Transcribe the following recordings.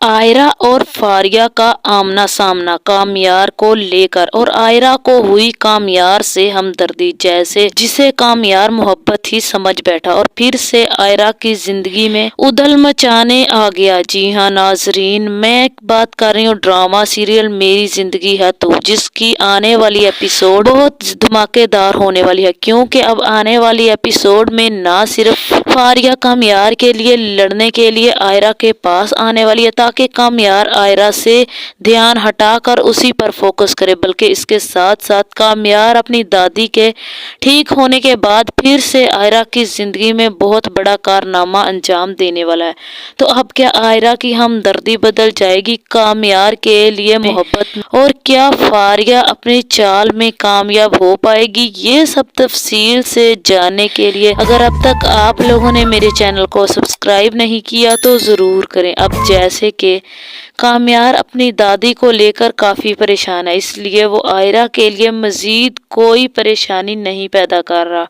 आयरा और फारिया का आमना सामना कामयार को लेकर, और आयरा को हुई कामयार से हमदर्दी, जैसे जिसे कामयार मोहब्बत ही समझ बैठा और फिर से आयरा की जिंदगी में उधल मचाने आ गया। जी हाँ नाजरीन, मैं बात कर रही हूँ ड्रामा सीरियल मेरी जिंदगी है तू, जिसकी आने वाली एपिसोड बहुत धमाकेदार होने वाली है, क्योंकि अब आने वाली एपिसोड में ना सिर्फ फारिया कामयार के लिए लड़ने के लिए आयरा के पास आने वाली है ताकि कामयार आयरा से ध्यान हटाकर उसी पर फोकस करे, बल्कि इसके साथ साथ कामयार अपनी दादी के ठीक होने के बाद फिर से आयरा की जिंदगी में बहुत बड़ा कारनामा अंजाम देने वाला है। तो अब क्या आयरा की हमदर्दी बदल जाएगी कामयार के लिए मोहब्बत में, और क्या फारिया अपनी चाल में कामयाब हो पाएगी? ये सब तफसील से जानने के लिए अगर अब तक आप लोगों ने मेरे चैनल को सब्सक्राइब नहीं किया तो जरूर करें। अब जैसे कि कामयार अपनी दादी को लेकर काफी परेशान है, इसलिए वो आयरा के लिए मजीद कोई परेशानी नहीं पैदा कर रहा,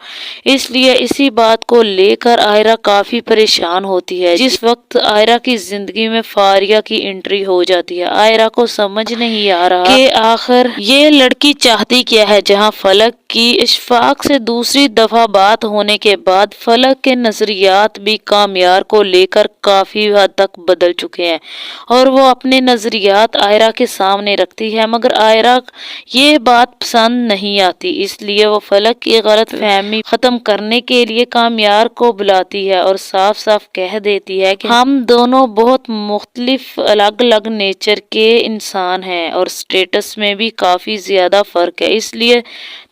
इसलिए इसी बात को लेकर आयरा काफी परेशान होती है। जिस वक्त आयरा की जिंदगी में फारिया की एंट्री हो जाती है, आयरा को समझ नहीं आ रहा कि आखिर ये लड़की चाहती क्या है। जहां फलक की इशफाक से दूसरी दफा बात होने के बाद फलक के नजरियात भी कामयार को लेकर काफी हद तक बदल चुके हैं, और वो अपने नजरियात आयरा के सामने रखती है, मगर आयरा ये बात पसंद नहीं आती, इसलिए वो फलक की गलत फहमी खत्म करने के लिए कामयार को बुलाती है और साफ साफ कह देती है कि हम दोनों बहुत मुख्तलिफ अलग अलग नेचर के इंसान हैं और स्टेटस में भी काफी ज्यादा फर्क है, इसलिए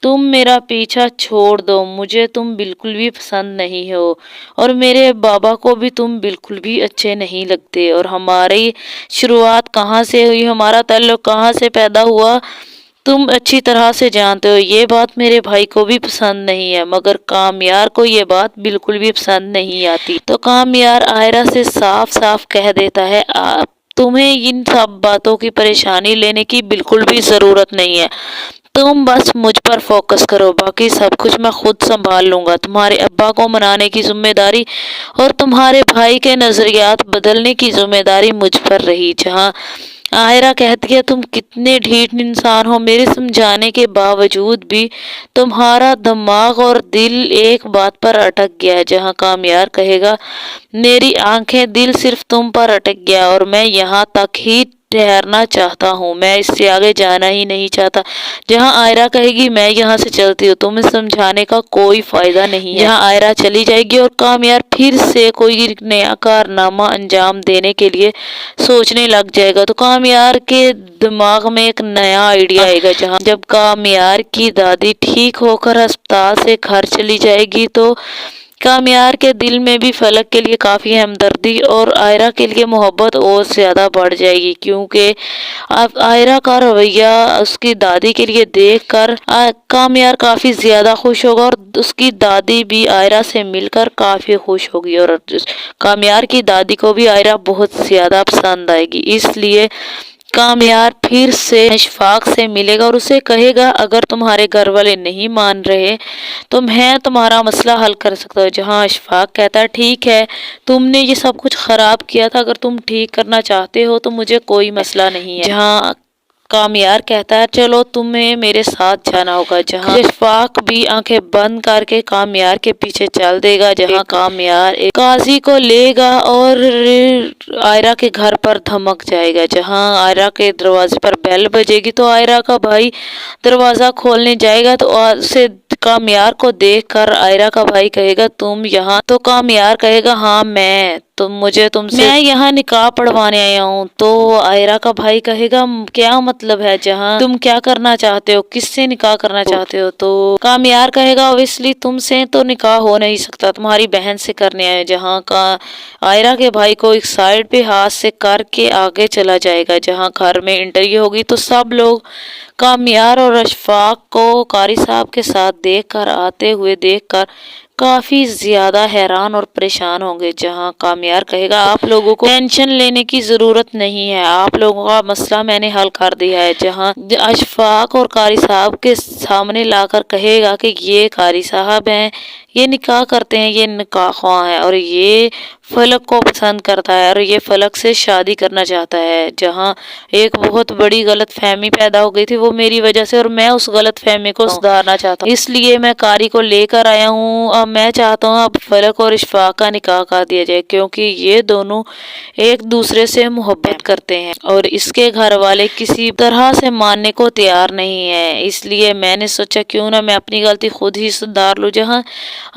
तुम मेरा पीछा छोड़ दो, मुझे तुम बिल्कुल भी पसंद नहीं हो और मेरे बाबा को भी तुम बिल्कुल भी अच्छे नहीं लगते, और हमारी शुरुआत कहाँ से हुई, हमारा ताल्लुक कहाँ से पैदा हुआ तुम अच्छी तरह से जानते हो। ये बात मेरे भाई को भी पसंद नहीं है, मगर कामयार को ये बात बिल्कुल भी पसंद नहीं आती। तो कामयार आयरा से साफ साफ कह देता है तुम्हें इन सब बातों की परेशानी लेने की बिल्कुल भी जरूरत नहीं है, तुम बस मुझ पर फोकस करो, बाकी सब कुछ मैं खुद संभाल लूंगा। तुम्हारे अब्बा को मनाने की जिम्मेदारी और तुम्हारे भाई के नजरियात बदलने की जिम्मेदारी मुझ पर रही। जहां आयरा कहती है तुम कितने ढीठ इंसान हो, मेरे समझाने के बावजूद भी तुम्हारा दिमाग और दिल एक बात पर अटक गया है। जहां कामयार कहेगा मेरी आंखें दिल सिर्फ तुम पर अटक गया और मैं यहाँ तक ही ठहरना चाहता हूँ, मैं इससे आगे जाना ही नहीं चाहता। जहाँ आयरा कहेगी मैं यहाँ से चलती हूँ, तुम्हें समझाने का कोई फायदा नहीं है। यहाँ आयरा चली जाएगी और कामयार फिर से कोई नया कारनामा अंजाम देने के लिए सोचने लग जाएगा। तो कामयार के दिमाग में एक नया आइडिया आएगा। जहाँ जब कामयार की दादी ठीक होकर अस्पताल से घर चली जाएगी तो कामयार के दिल में भी फलक के लिए काफी हमदर्दी और आयरा के लिए मोहब्बत और ज्यादा बढ़ जाएगी, क्योंकि अब आयरा का रवैया उसकी दादी के लिए देखकर कामयार काफी ज्यादा खुश होगा और उसकी दादी भी आयरा से मिलकर काफी खुश होगी, और कामयार की दादी को भी आयरा बहुत ज्यादा पसंद आएगी। इसलिए कामयार फिर से इशफाक से मिलेगा और उसे कहेगा अगर तुम्हारे घर वाले नहीं मान रहे तो मैं तुम्हारा मसला हल कर सकता हूँ। जहाँ इशफाक कहता है ठीक है, तुमने ये सब कुछ खराब किया था, अगर तुम ठीक करना चाहते हो तो मुझे कोई मसला नहीं है। जहाँ कामयार कहता है चलो तुम्हें मेरे साथ जाना होगा। जहाँ इशफाक भी आंखें बंद करके कामयार के पीछे चल देगा। जहाँ कामयार एक काजी को लेगा और आयरा के घर पर धमक जाएगा। जहाँ आयरा के दरवाजे पर बेल बजेगी तो आयरा का भाई दरवाजा खोलने जाएगा तो उसे कामयार को देखकर आयरा का भाई कहेगा तुम यहाँ, तो कामयार कहेगा हाँ मैं यहाँ निकाह पढ़वाने आया हूँ। तो आयरा का भाई कहेगा क्या मतलब है, जहाँ तुम क्या करना चाहते हो, किससे निकाह करना चाहते हो? तो कामयार कहेगा ऑब्वियसली तुमसे तो निकाह हो नहीं सकता, तुम्हारी बहन से करने आए। जहाँ का आयरा के भाई को एक साइड पे हाथ से करके आगे चला जाएगा। जहाँ घर में इंटरव्यू होगी तो सब लोग कामयार और अशफाक को कारी साहब के साथ देखकर काफी ज्यादा हैरान और परेशान होंगे। जहां कामयार कहेगा आप लोगों को टेंशन लेने की जरूरत नहीं है, आप लोगों का मसला मैंने हल कर दिया है। जहां अशफाक और कारी साहब के सामने लाकर कहेगा कि ये कारी साहब हैं, یہ نکاح کرتے ہیں، یہ نکاح خواہ ہے اور یہ فلک کو پسند کرتا ہے اور یہ فلک سے شادی کرنا چاہتا ہے۔ جہاں ایک بہت بڑی غلط فہمی پیدا ہو گئی تھی وہ میری وجہ سے، اور میں اس غلط فہمی کو سدھارنا چاہتا ہوں، اس لیے میں قاری کو لے کر آیا ہوں۔ اب میں چاہتا ہوں اب فلک اور اشفاق کا نکاح کر دیا جائے، کیونکہ یہ دونوں ایک دوسرے سے محبت کرتے ہیں اور اس کے گھر والے کسی طرح سے ماننے کو تیار نہیں ہے۔ اس لیے میں نے سوچا کیوں نہ میں اپنی غلطی خود ہی سدھار لوں۔ جہاں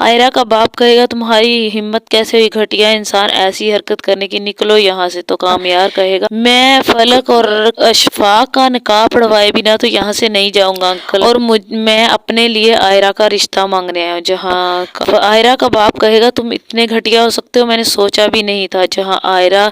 آئرہ کا باپ کہے گا تمہاری ہمت کیسے ہوئی گھٹیا انسان ایسی حرکت کرنے کی، نکلو یہاں سے، تو کامیار کہے گا میں فلک اور اشفاق کا نکاح پڑھوائے بنا تو یہاں سے نہیں جاؤں گا انکل، اور میں اپنے لیے آئرہ کا رشتہ مانگنے آیا ہوں۔ جہاں آئرہ کا باپ کہے گا تم اتنے گھٹیا ہو سکتے ہو، میں نے سوچا بھی نہیں تھا۔ جہاں آئرہ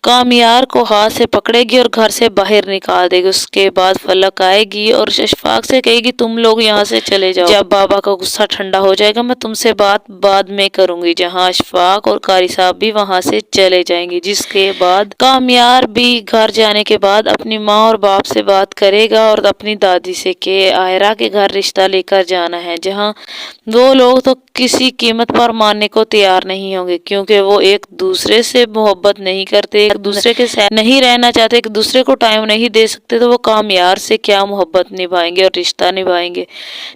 کامیار کو ہاتھ سے پکڑے گی اور گھر سے باہر نکال دے گی۔ اس کے بعد فلک آئے گی اور اشفاق سے کہے گی تم لوگ یہاں سے چلے جاؤ، جب بابا کا غصہ ٹھنڈا ہو جائے گا میں تم سے بات بعد میں کروں گی۔ جہاں اشفاق اور قاری صاحب بھی وہاں سے چلے جائیں گے، جس کے بعد کامیار بھی گھر جانے کے بعد اپنی ماں اور باپ سے بات کرے گا اور اپنی دادی سے کہ آئرہ کے گھر رشتہ لے کر جانا ہے۔ جہاں وہ لوگ تو کسی قیمت پر ماننے کو تیار نہیں ہوں گے، کیونکہ وہ ایک دوسرے سے محبت نہیں کرتے، ایک دوسرے کے ساتھ نہیں رہنا چاہتے، ایک دوسرے کو ٹائم نہیں دے سکتے، تو وہ کامیار سے کیا محبت نبھائیں گے اور رشتہ نبھائیں گے۔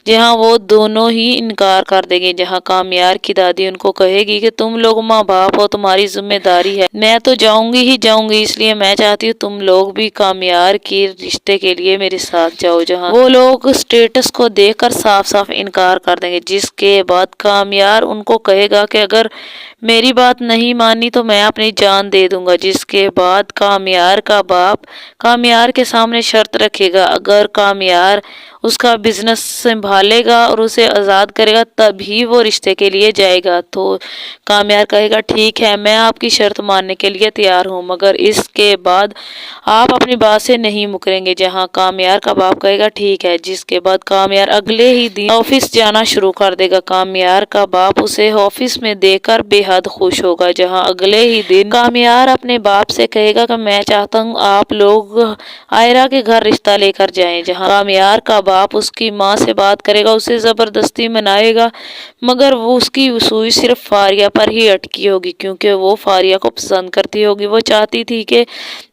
جہاں وہ دونوں ہی انکار کر دیں گے۔ جہاں کامیار کی دادی ان کو کہے گی کہ تم لوگ ماں باپ ہو، تمہاری ذمہ داری ہے، میں تو جاؤں گی ہی جاؤں گی، اس لیے میں چاہتی ہوں تم لوگ بھی کامیار کی رشتے کے لیے میرے ساتھ جاؤ۔ جہاں وہ لوگ اسٹیٹس کو دیکھ کر صاف صاف انکار کر دیں گے، جس کے بعد کامیار ان کو کہے گا کہ اگر میری بات نہیں مانی تو میں اپنی جان دے دوں گا۔ جس کے بعد کامیار کا باپ کامیار کے سامنے شرط رکھے گا، اگر کامیار اس کا بزنس سنبھالے گا اور اسے آزاد کرے گا تبھی وہ رشتے کے لیے جائے گا۔ تو کامیار کہے گا ٹھیک ہے میں آپ کی شرط ماننے کے لیے تیار ہوں، مگر اس کے بعد آپ اپنی بات سے نہیں مکریں گے۔ جہاں کامیار کا باپ کہے گا ٹھیک ہے، جس کے بعد کامیار اگلے ہی دن آفس جانا شروع کر دے گا۔ کامیار کا باپ اسے آفس میں دیکھ کر بے حد خوش ہوگا۔ جہاں اگلے ہی دن کامیار اپنے باپ سے کہے گا کہ میں چاہتا ہوں آپ لوگ آئرہ کے گھر رشتہ لے کر جائیں۔ جہاں کامیار کا باپ اس کی ماں سے بات کرے گا، اسے زبردستی منائے گا، مگر وہ اس کی سوئی صرف فاریہ پر ہی اٹکی ہوگی، کیونکہ وہ فاریہ کو پسند کرتی ہوگی۔ وہ چاہتی تھی کہ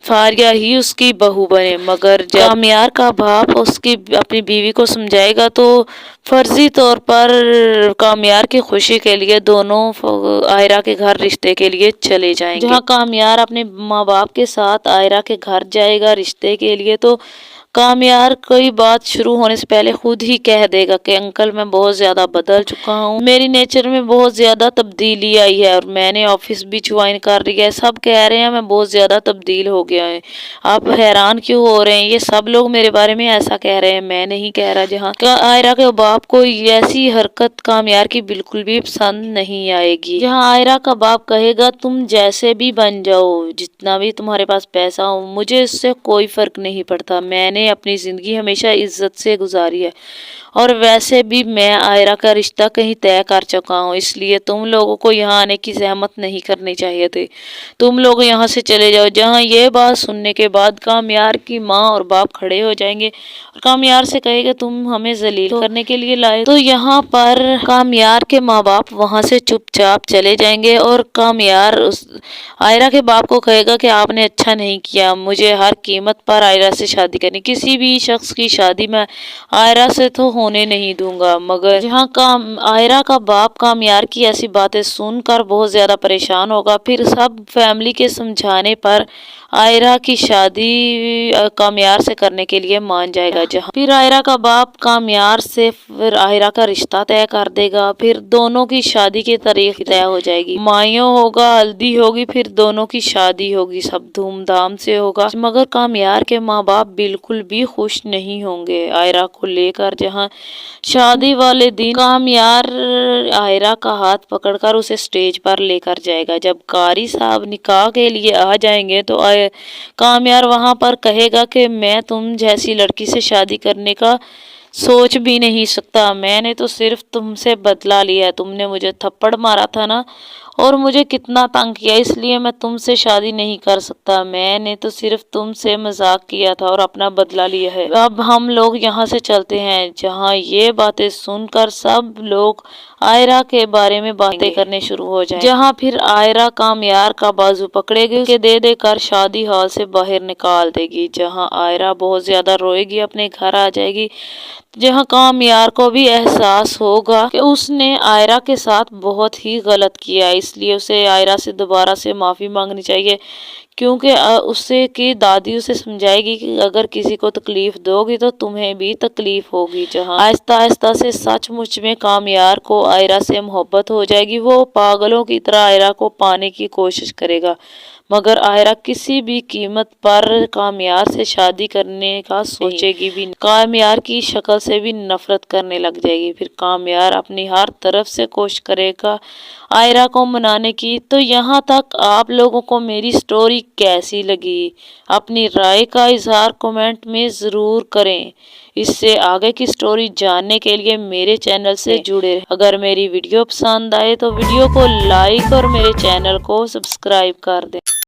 فاریہ ہی اس کی بہو بنے، مگر جب کامیار کا باپ اس کی اپنی بیوی کو سمجھائے گا تو فرضی طور پر کامیار کی خوشی کے لیے دونوں آئرہ کے گھر رشتے کے لیے چلے جائیں گے۔ جہاں کامیار اپنے ماں باپ کے ساتھ آئرہ کے گھر جائے گا رشتے کے لیے، تو کامیار کوئی بات شروع ہونے سے پہلے خود ہی کہہ دے گا کہ انکل میں بہت زیادہ بدل چکا ہوں، میری نیچر میں بہت زیادہ تبدیلی آئی ہے اور میں نے آفس بھی جوائن کر لیا ہے، سب کہہ رہے ہیں میں بہت زیادہ تبدیل ہو گیا ہے، آپ حیران کیوں ہو رہے ہیں؟ یہ سب لوگ میرے بارے میں ایسا کہہ رہے ہیں، میں نہیں کہہ رہا۔ جہاں آئرہ کے باپ کو ایسی حرکت کامیار کی بالکل بھی پسند نہیں آئے گی۔ جہاں آئرہ کا باپ کہے گا تم جیسے بھی بن جاؤ، جتنا بھی تمہارے پاس پیسہ ہو، مجھے اس سے کوئی فرق نہیں پڑتا، میں نے اپنی زندگی ہمیشہ عزت سے گزاری ہے اور ویسے بھی میں آئرہ کا رشتہ کہیں طے کر چکا ہوں، اس لیے تم لوگوں کو یہاں آنے کی زحمت نہیں کرنی چاہیے تھی، تم لوگ یہاں سے چلے جاؤ۔ جہاں یہ بات سننے کے بعد کامیار کی ماں اور باپ کھڑے ہو جائیں گے اور کامیار سے کہے گا تم ہمیں ذلیل کرنے کے لیے لائے، تو یہاں پر کامیار کے ماں باپ وہاں سے چپ چاپ چلے جائیں گے اور کامیار آئرہ کے باپ کو کہے گا کہ آپ نے اچھا نہیں کیا، مجھے ہر قیمت پر آئرہ سے شادی کرنی، کسی بھی شخص کی شادی میں آئرہ سے تو ہونے نہیں دوں گا۔ مگر جہاں آئرہ کا باپ کامیار کی ایسی باتیں سن کر بہت زیادہ پریشان ہوگا، پھر سب فیملی کے سمجھانے پر آئرہ کی شادی کامیار سے کرنے کے لیے مان جائے گا۔ جہاں پھر آئرہ کا باپ کامیار سے پھر آئرہ کا رشتہ طے کر دے گا، پھر دونوں کی شادی کی تاریخ طے ہو جائے گی، مایوں ہوگا، ہلدی ہوگی، پھر دونوں کی شادی ہوگی، سب دھوم دھام سے ہوگا۔ مگر کامیار کے ماں باپ بالکل بھی خوش نہیں ہوں گے آئرہ کو لے کر۔ جہاں شادی والے دن کامیار آئرہ کا ہاتھ پکڑ کر اسے سٹیج پر لے کر جائے گا، جب قاری صاحب نکاح کے لیے آ جائیں گے تو کامیار وہاں پر کہے گا کہ میں تم جیسی لڑکی سے شادی کرنے کا سوچ بھی نہیں سکتا، میں نے تو صرف تم سے بدلہ لیا ہے، تم نے مجھے تھپڑ مارا تھا نا، और मुझे कितना तंग किया, इसलिए मैं तुमसे शादी नहीं कर सकता। मैंने तो सिर्फ तुमसे मजाक किया था और अपना बदला लिया है। अब हम लोग यहाँ से चलते हैं। जहाँ ये बातें सुनकर सब लोग आयरा के बारे में बातें करने शुरू हो जाएं। जहाँ फिर आयरा कामयार का बाजू पकड़ेगी, उसके दे देकर शादी हॉल से बाहर निकाल देगी। जहाँ आयरा बहुत ज्यादा रोएगी, अपने घर आ जाएगी। जहाँ कामयार को भी एहसास होगा कि उसने आयरा के साथ बहुत ही गलत किया, इसलिए उसे आयरा से दोबारा से माफी मांगनी चाहिए, क्योंकि उससे की दादी उसे समझाएगी कि अगर किसी को तकलीफ दोगी तो तुम्हें भी तकलीफ होगी। जहाँ आहिस्ता आहिस्ता से सचमुच में कामयार को आयरा से मोहब्बत हो जाएगी। वो पागलों की तरह आयरा को पाने की कोशिश करेगा, मगर आयरा किसी भी कीमत पर कामयार से शादी करने का सोचेगी भी नहीं। कामयार की शक्ल से भी नफरत करने लग जाएगी। फिर कामयार अपनी हर तरफ से कोशिश करेगा आयरा को मनाने की। तो यहाँ तक आप लोगों को मेरी स्टोरी कैसी लगी, अपनी राय का इजहार कमेंट में ज़रूर करें। इससे आगे की स्टोरी जानने के लिए मेरे चैनल से जुड़े रहें। अगर मेरी वीडियो पसंद आए तो वीडियो को लाइक और मेरे चैनल को सब्सक्राइब कर दें।